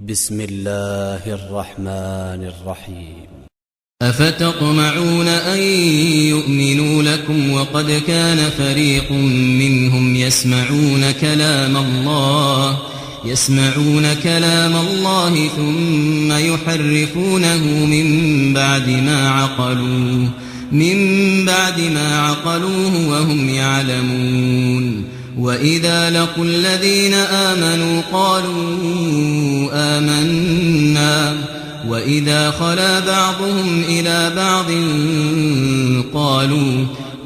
بسم الله الرحمن الرحيم. أفتطمعون أن يؤمنوا لكم وقد كان فريق منهم يسمعون كلام الله ثم يحرفونه من بعد ما عقلوه وهم يعلمون. وإذا لقوا الذين آمنوا قالوا آمنا وإذا خلا بعضهم إلى بعض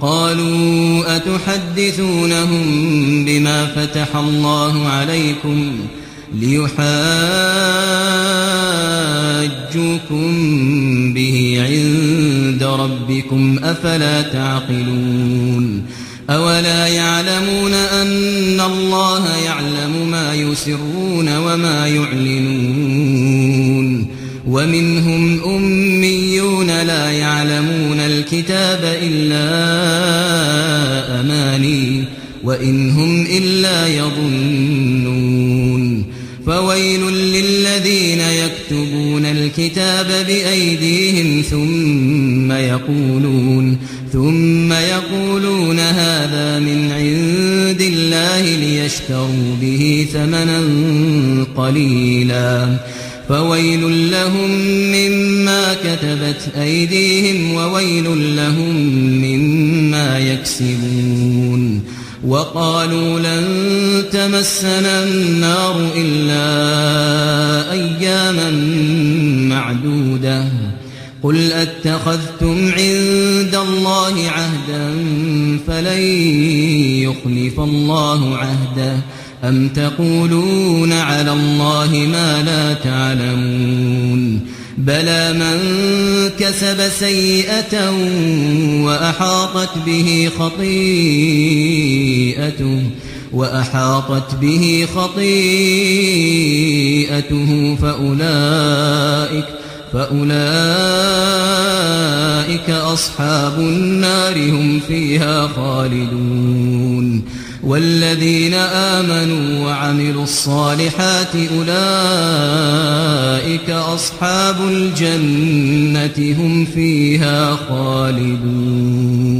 قالوا أتحدثونهم بما فتح الله عليكم ليحاجوكم به عند ربكم أفلا تعقلون. أولا يعلمون أن الله يعلم ما يسرون وما يعلنون. ومنهم أميون لا يعلمون الكتاب إلا أماني وإن هم إلا يظنون. فويل للذين يكتبون الكتاب بأيديهم ثم يقولون هذا من عند الله ليشتروا به ثمنا قليلا فويل لهم مما كتبت أيديهم وويل لهم مما يكسبون. وقالوا لن تمسنا النار إلا أياما معدودة قل أتخذتم عند الله عهدا فلن يخلف الله عهده أم تقولون على الله ما لا تعلمون. بلى من كسب سيئة وأحاطت به خطيئته فأولئك أصحاب النار هم فيها خالدون. والذين آمنوا وعملوا الصالحات أولئك أصحاب الجنة هم فيها خالدون.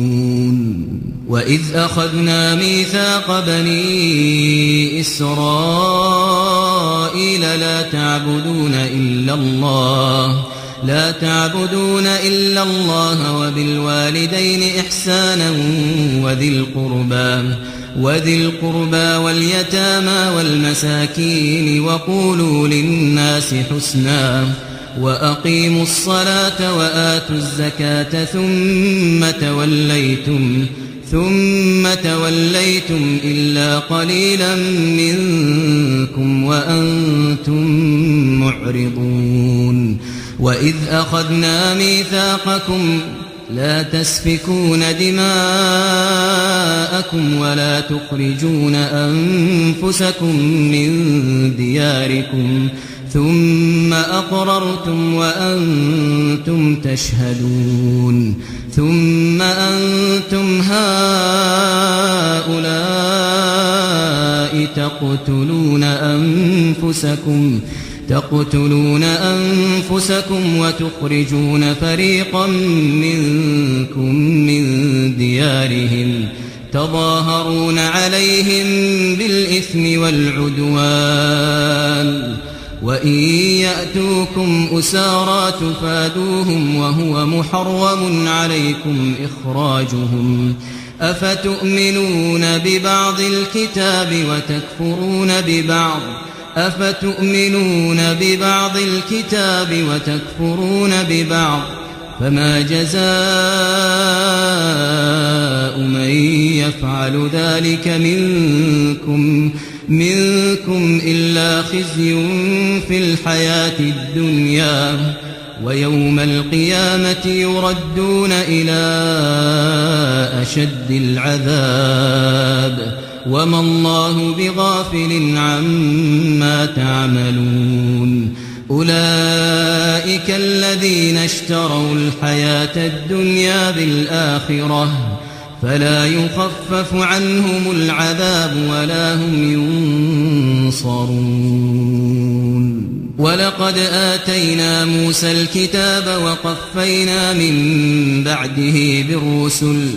وإذ أخذنا ميثاق بني إسرائيل لا تعبدون إلا الله وبالوالدين إحسانا وذي القربى واليتامى والمساكين وقولوا للناس حسنا وأقيموا الصلاة وآتوا الزكاة ثم توليتم إلا قليلا منكم وأنتم معرضون. وإذ أخذنا ميثاقكم لا تسفكون دماءكم ولا تخرجون أنفسكم من دياركم ثم أقررتم وأنتم تشهدون. ثم أنتم هؤلاء تقتلون أنفسكم وتخرجون فريقا منكم من ديارهم تظاهرون عليهم بالإثم والعدوان وإن يأتوكم أسارى تفادوهم وهو محرم عليكم إخراجهم أفتؤمنون ببعض الكتاب وتكفرون ببعض فما جزاء من يفعل ذلك منكم إلا خزي في الحياة الدنيا ويوم القيامة يردون إلى أشد العذاب وما الله بغافل عما تعملون. أولئك الذين اشتروا الحياة الدنيا بالآخرة فلا يخفف عنهم العذاب ولا هم ينصرون. ولقد آتينا موسى الكتاب وقفينا من بعده بالرسل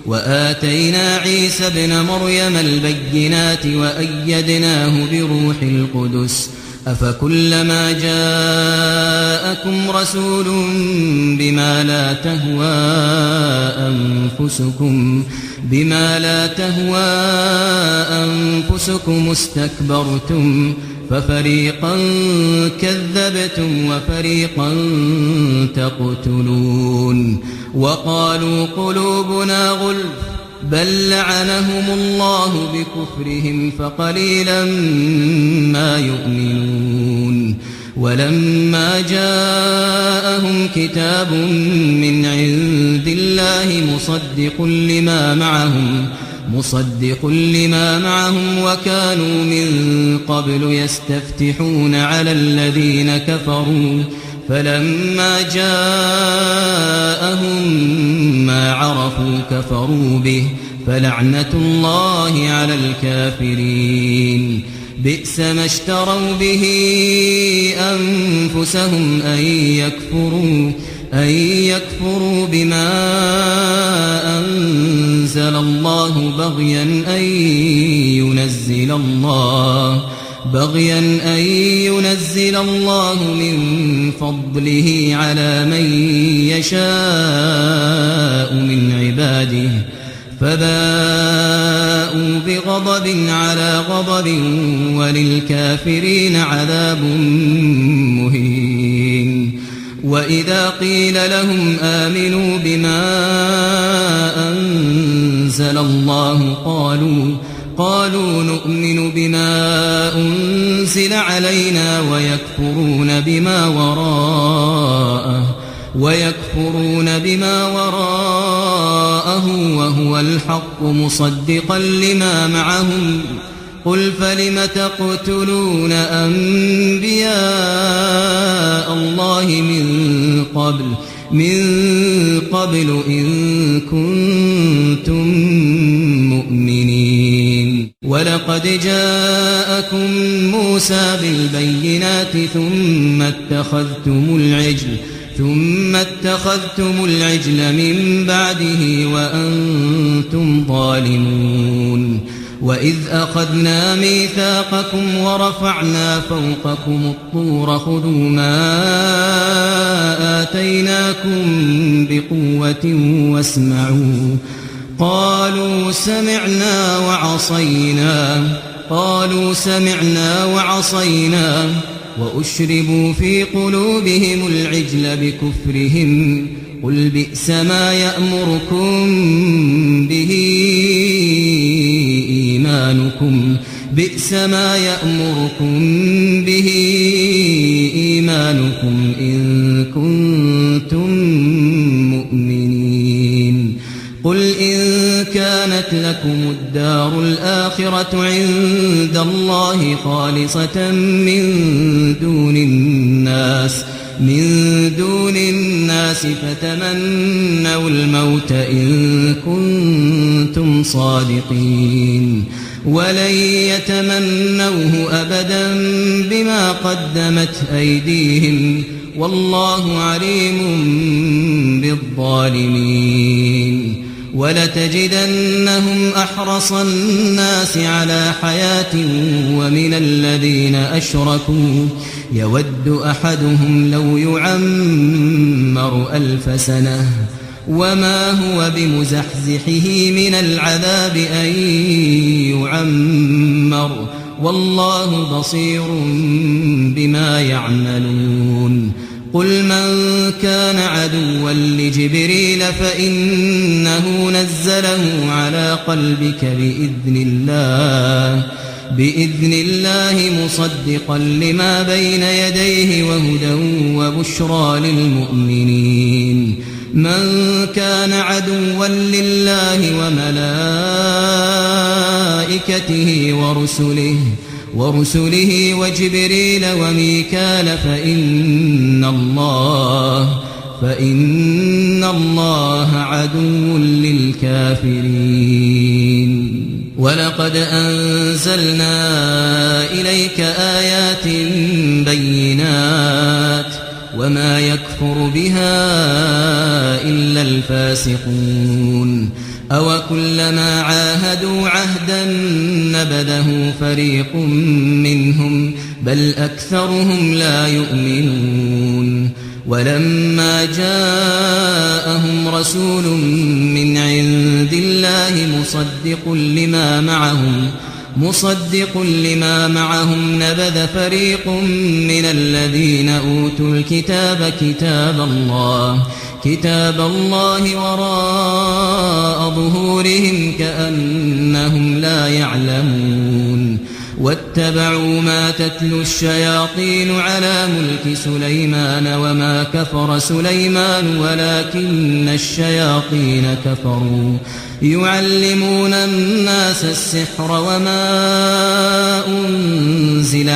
وآتينا عيسى ابن مريم البينات وأيدناه بروح القدس أفكلما جاءكم رسول بما لا تهوى أنفسكم استكبرتم ففريقا كذبتم وفريقا تقتلون وقالوا قلوبنا غلف بل لعنهم الله بكفرهم فقليلا ما يؤمنون ولما جاءهم كتاب من عند الله مصدق لما معهم وكانوا من قبل يستفتحون على الذين كفروا فلما جاءهم ما عرفوا كفروا به فلعنة الله على الكافرين بئس ما اشتروا به أنفسهم أن يكفروا بما أنزل الله بغيا أن ينزل الله من فضله على من يشاء من عباده فباءوا بغضب على غضب وللكافرين عذاب مهين وإذا قيل لهم آمنوا بما أنزل الله قالوا نؤمن بما أنزل علينا ويكفرون بما وراءه وهو الحق مصدقا لما معهم قل فلم تقتلون أنبياء الله من قبل إن كنتم مؤمنين ولقد جاءكم موسى بالبينات ثم اتخذتم العجل من بعده وأنتم ظالمون وإذ أخذنا ميثاقكم ورفعنا فوقكم الطور خذوا ما آتيناكم بقوة واسمعوا قالوا سمعنا وعصينا وأشربوا في قلوبهم العجل بكفرهم قل بئس ما يأمركم به إيمانكم إن كنتم مؤمنين قل إن كانت لكم الدار الآخرة عند الله خالصة من دون الناس فتمنوا الموت إن كنتم صادقين ولن يتمنوه أبدا بما قدمت أيديهم والله عليم بالظالمين ولتجدنهم أحرص الناس على حياة ومن الذين أشركوا يود أحدهم لو يعمر 1000 سنة وما هو بمزحزحه من العذاب أن يعمر والله بصير بما يعملون قل من كان عدوا لجبريل فإنه نزله على قلبك بإذن الله مصدقا لما بين يديه وهدى وبشرى للمؤمنين من كان عدوا لله وملائكته ورسله وجبريل وميكال فإن الله عدو للكافرين ولقد أنزلنا إليك آيات بينات وما يكفر بها إلا الفاسقون أو كلما عاهدوا عهدا نبذه فريق منهم بل أكثرهم لا يؤمنون ولما جاءهم رسول من عند الله مصدق لما معهم نبذ فريق من الذين أوتوا الكتاب كتاب الله وراء ظهورهم كأنهم لا يعلمون واتبعوا ما تتلو الشياطين على ملك سليمان وما كفر سليمان ولكن الشياطين كفروا يعلمون الناس السحر وما أنزل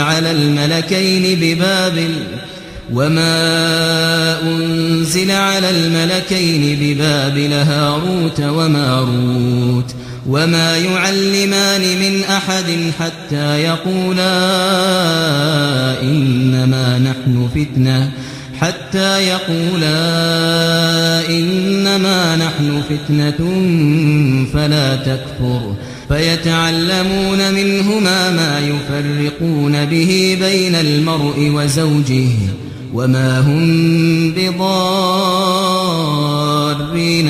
على الملكين ببابل هاروت وماروت وما يعلمان من أحد حتى يقولا إنما نحن فتنة فلا تكفر فيتعلمون منهما ما يفرقون به بين المرء وزوجه وما هم بضارين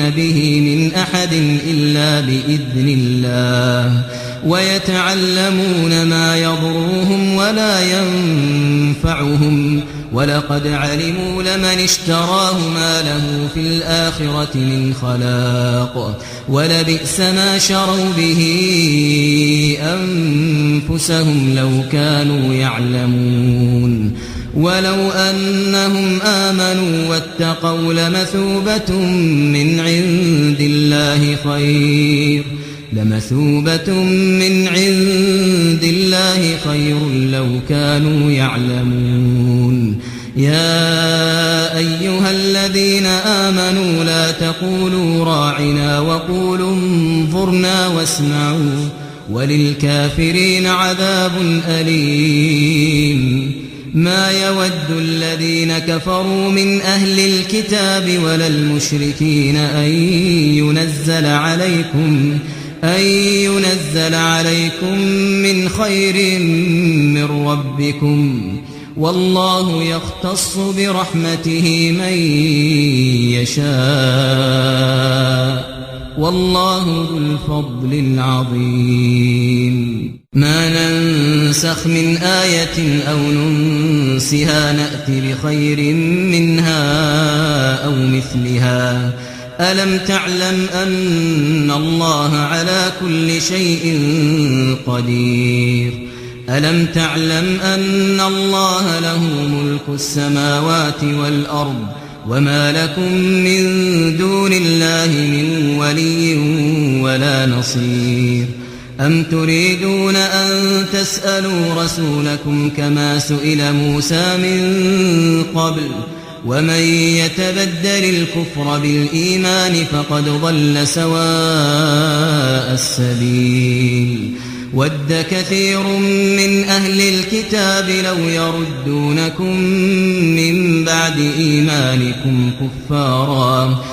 به من أحد إلا بإذن الله ويتعلمون ما يضرهم ولا ينفعهم ولقد علموا لمن اشتراه ما له في الآخرة من خلاق ولبئس ما شروا به أنفسهم لو كانوا يعلمون ولو أنهم آمنوا واتقوا لمثوبة من عند الله خير لو كانوا يعلمون يا أيها الذين آمنوا لا تقولوا راعنا وقولوا انظرنا واسمعوا وللكافرين عذاب أليم ما يود الذين كفروا من أهل الكتاب ولا المشركين أن ينزل عليكم من خير من ربكم والله يختص برحمته من يشاء والله ذو الفضل العظيم ما ننسخ من آية أو ننسها نأت بخير منها أو مثلها ألم تعلم أن الله على كل شيء قدير ألم تعلم أن الله له ملك السماوات والأرض وما لكم من دون الله من ولي ولا نصير أم تريدون أن تسألوا رسولكم كما سئل موسى من قبل ومن يتبدل الكفر بالإيمان فقد ضل سواء السبيل ود كثير من أهل الكتاب لو يردونكم من بعد إيمانكم كفارا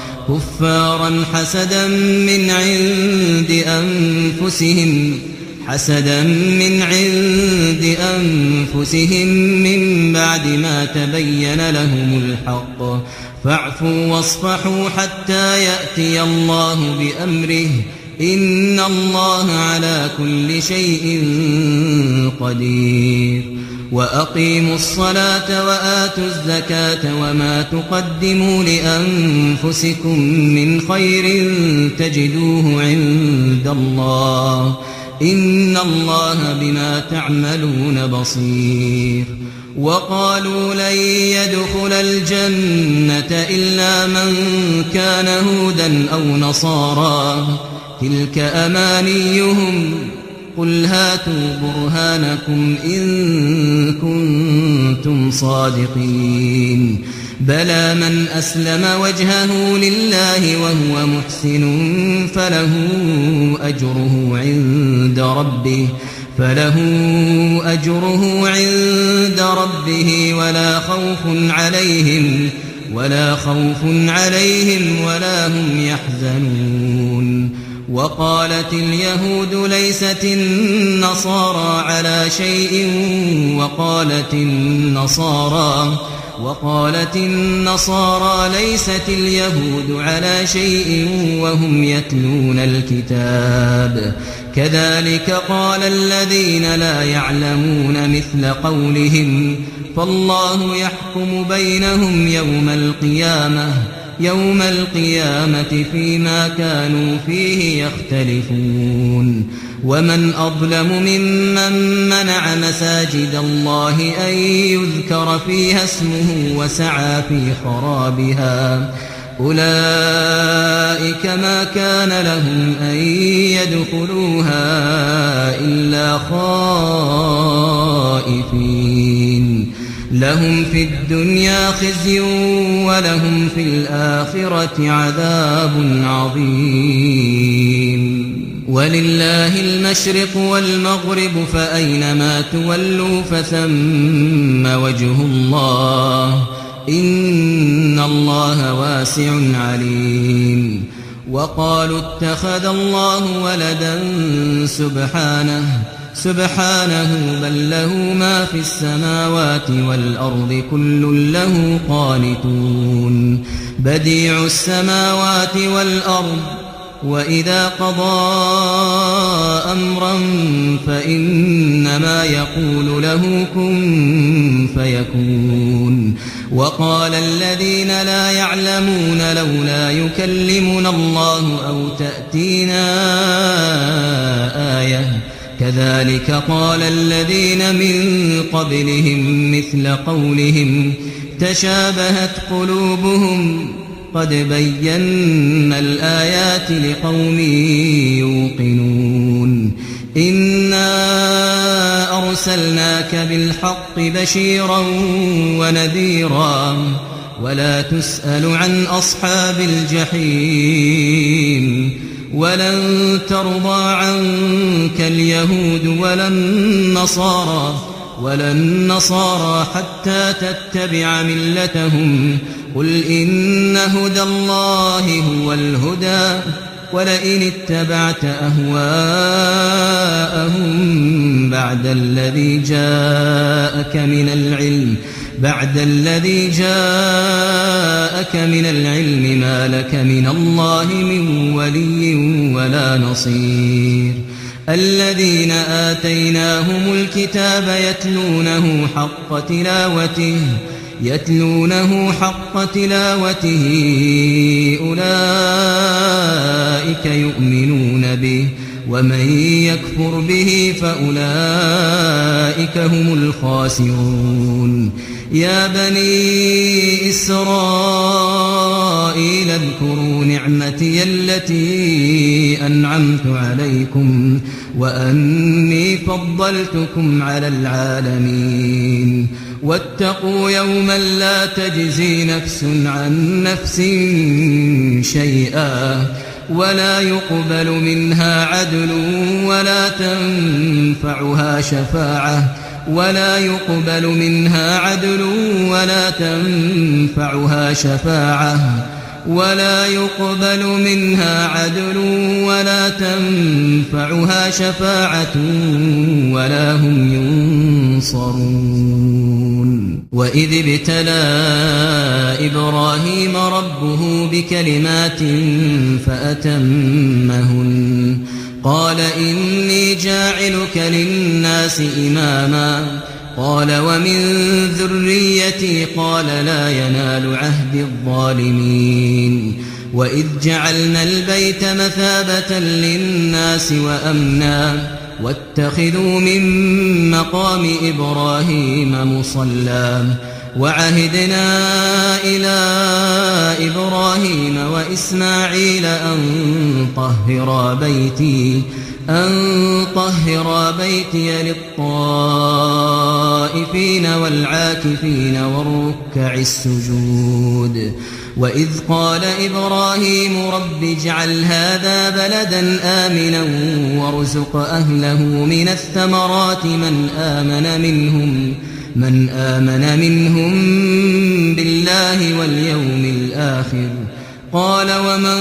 حسدا من عند أنفسهم من بعد ما تبين لهم الحق فاعفوا واصفحوا حتى يأتي الله بأمره إن الله على كل شيء قدير وأقيموا الصلاة وآتوا الزكاة وما تقدموا لأنفسكم من خير تجدوه عند الله إن الله بما تعملون بصير وقالوا لن يدخل الجنة إلا من كان هودا أو نصارى تلك أمانيهم قل هاتوا برهانكم إن كنتم صادقين بلى من أسلم وجهه لله وهو محسن فله فله أجره عند ربه ولا خوف عليهم ولا هم يحزنون. وقالت اليهود ليست النصارى على شيء وقالت النصارى ليست اليهود على شيء وهم يتلون الكتاب. كذلك قال الذين لا يعلمون مثل قولهم، فالله يحكم بينهم يوم القيامة فيما كانوا فيه يختلفون. ومن أظلم ممن منع مساجد الله أن يذكر فيها اسمه وسعى في خرابها. أولئك ما كان لهم أن يدخلوها إلا خائفين. لهم في الدنيا خزي ولهم في الآخرة عذاب عظيم. ولله المشرق والمغرب فأينما تولوا فثم وجه الله، إن الله واسع عليم. وقالوا اتخذ الله ولدا سبحانه بل له ما في السماوات والأرض كل له قانتون. بديع السماوات والأرض وإذا قضى أمرا فإنما يقول له كن فيكون. وقال الذين لا يعلمون لولا يكلمنا الله أو تأتينا آية، كذلك قال الذين من قبلهم مثل قولهم تشابهت قلوبهم قد بينا الآيات لقوم يوقنون. إنا أرسلناك بالحق بشيرا ونذيرا ولا تسأل عن أصحاب الجحيم. ولن ترضى عنك اليهود ولا النصارى حتى تتبع ملتهم. قل إن هدى الله هو الهدى ولئن اتبعت أهواءهم بعد الذي جاءك من العلم ما لك من الله من ولي ولا نصير. الذين آتيناهم الكتاب يتلونه حق تلاوته أولئك يؤمنون به ومن يكفر به فأولئك هم الخاسرون. يا بني إسرائيل اذكروا نعمتي التي أنعمت عليكم وأني فضلتكم على العالمين. واتقوا يوما لا تجزي نفس عن نفس شيئا ولا يقبل منها عدل ولا تنفعها شفاعة ولا هم ينصرون. وإذ ابتلى إبراهيم ربه بكلمات فأتمهن قال إني جاعلك للناس إماما قال ومن ذريتي قال لا ينال عهد الظالمين. وإذ جعلنا البيت مثابة للناس وأمنا واتخذوا من مقام إبراهيم مصلى وعهدنا إلى أن طهر بيتي للطائفين والعاكفين والركع السجود وإذ قال إبراهيم رب اجعل هذا بلدا آمنا وارزق أهله من الثمرات من آمن منهم بالله واليوم الآخر قال ومن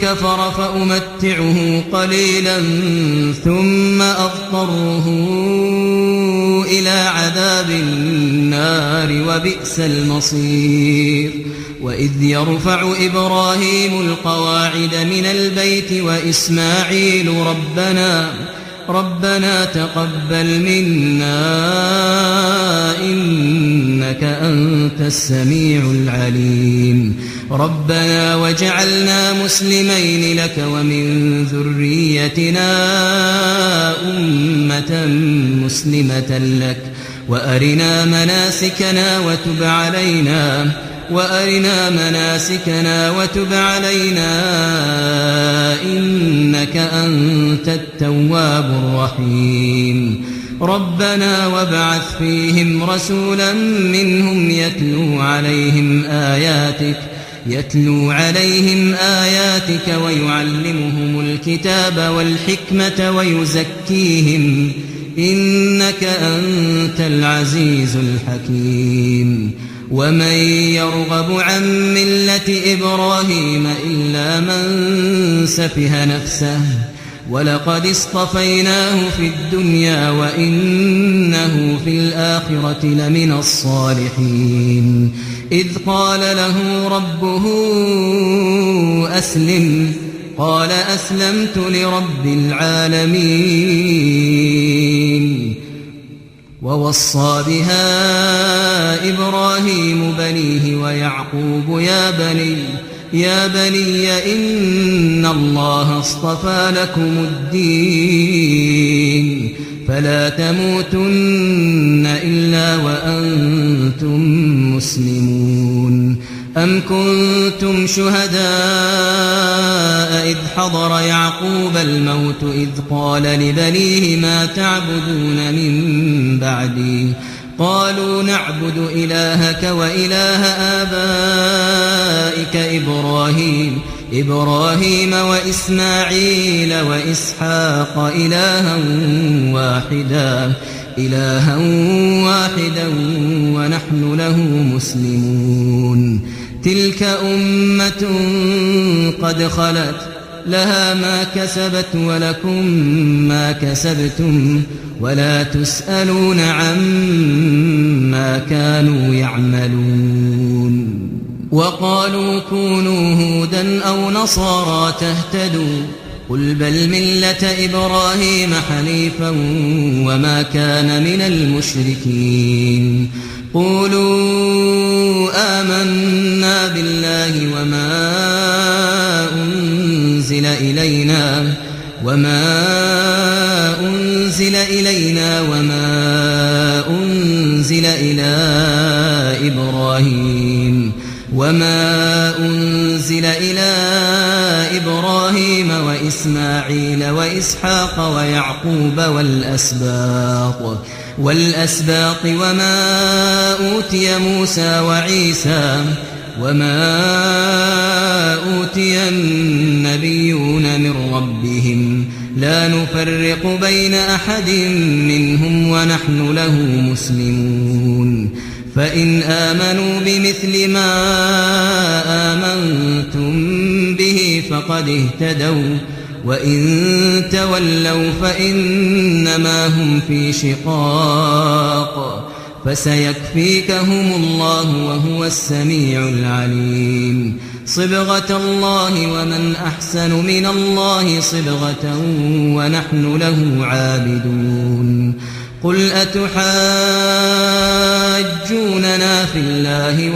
كفر فأمتعه قليلا ثم أضطره إلى عذاب النار وبئس المصير وإذ يرفع إبراهيم القواعد من البيت وإسماعيل ربنا تقبل منا إنك أنت السميع العليم ربنا وجعلنا مسلمين لك ومن ذريتنا أمة مسلمة لك وأرنا مناسكنا وتب علينا إنك أنت التواب الرحيم ربنا وابعث فيهم رسولا منهم يتلو عليهم آياتك ويعلمهم الكتاب والحكمة ويزكيهم إنك أنت العزيز الحكيم ومن يرغب عن ملة إبراهيم إلا من سفه نفسه ولقد اصطفيناه في الدنيا وإنه في الآخرة لمن الصالحين إذ قال له ربه أسلم قال أسلمت لرب العالمين ووصى بها إبراهيم بنيه ويعقوب يا بني إن الله اصطفى لكم الدين فلا تموتن إلا وأنتم مسلمون أم كنتم شهداء إذ حضر يعقوب الموت إذ قال لبنيه ما تعبدون من بعدي قالوا نعبد إلهك وإله آبائك إبراهيم وإسماعيل وإسحاق إلها واحدا ونحن له مسلمون تلك أمة قد خلت لها ما كسبت ولكم ما كسبتم ولا تسألون عما كانوا يعملون وقالوا كونوا هودا أو نصارى تهتدوا قل بل ملة إبراهيم حنيفا وما كان من المشركين قولوا آمنا بالله وما أنزل إلينا وما أنزل إلى إبراهيم وإسماعيل وإسحاق ويعقوب والأسباط وما أوتي موسى وعيسى وما أوتي النبيون من ربهم لا نفرق بين أحد منهم ونحن له مسلمون فإن آمنوا بمثل ما آمنتم به فقد اهتدوا وإن تولوا فإنما هم في شقاق فسيكفيكهم الله وهو السميع العليم صبغة الله ومن أحسن من الله صبغة ونحن له عابدون قل أتحاجوننا في الله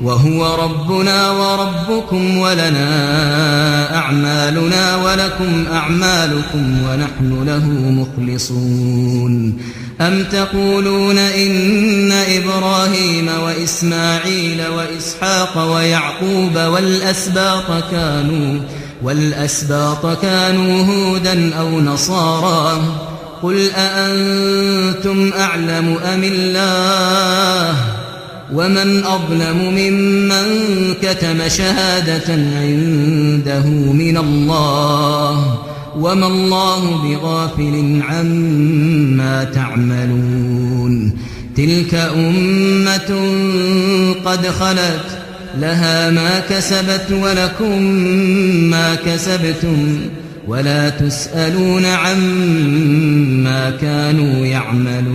وهو ربنا وربكم ولنا أعمالنا ولكم أعمالكم ونحن له مخلصون أم تقولون إن إبراهيم وإسماعيل وإسحاق ويعقوب والأسباط والأسباط كانوا هودا أو نصارى قل أأنتم أعلم أم الله ومن أظلم ممن كتم شهادة عنده من الله وما الله بغافل عما تعملون تلك أمة قد خلت لها ما كسبت ولكم ما كسبتم ولا تسألون عما كانوا يعملون